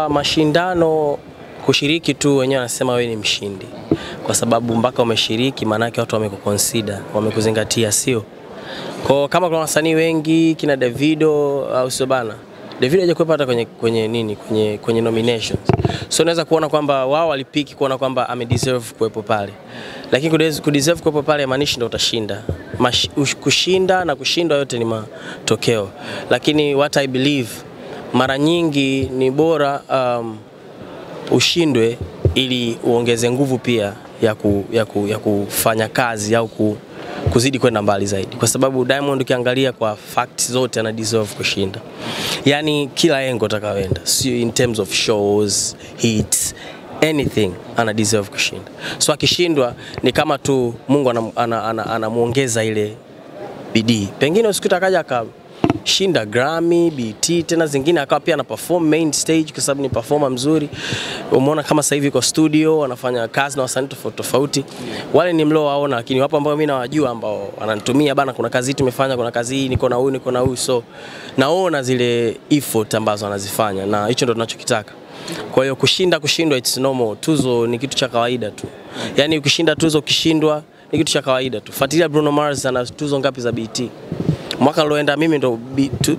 Mashindano kushiriki tu wenyewe wanasema wewe ni mshindi. Kwa sababu mpaka umeshiriki maana yake watu wamekuconsider, wamekuzingatia sio. Kwa kama kuna wasanii wengi kina Davido au sio bana. Davido hajakuwepo hata kwenye nominations. So unaweza kuona kwamba wao walipiki kuona kwamba amedeserve kuwepo pale. Lakini kudeserve kuwepo pale maanishi ndio utashinda. Kushinda na kushindwa yote ni matokeo. Lakini what I believe mara nyingi ni bora ushindwe ili uongeze nguvu pia ya kufanya kazi au kuzidi kwenda mbali zaidi. Kwa sababu Diamond ukiangalia kwa facts zote ana deserve kushinda. Yani kila engo utakaoenda, sio in terms of shows, hits, anything ana deserve kushinda. So akishindwa ni kama tu Mungu anamuongeza ile bidii. Pengine usikuta akaja shinda Grammy, BET, tena zingine akawa pia ana perform main stage kwa sababu ni performer mzuri. Umeona kama sasa hivi kwa studio anafanya kazi na wasanii tofauti. Wale ni mlo waona, lakini wapo ambao mimi nawajua ambao wananitumia bana, kuna kazi tumefanya, kuna kazi hii niko na huyu, so naona zile effort ambazo anazifanya na hicho ndo tunachokitaka. Kwa hiyo kushindwa it's normal. Tuzo ni kitu cha kawaida tu. Yani ukishinda tuzo, ukishindwa ni kitu cha kawaida tu. Fuatilia Bruno Mars ana tuzo ngapi za BET? Mwaka ulioenda mimi ndo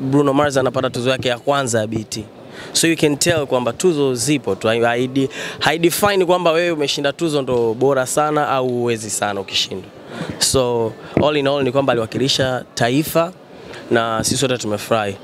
Bruno Mars anapata tuzo yake ya kwanza ya BET. So you can tell kwamba tuzo zipo tu. Haidefine kwamba wewe umeshinda tuzo ndo bora sana au uwezi sana ukishindwa. So all in all ni kwamba aliwakilisha taifa na sisi wote tumefurahi.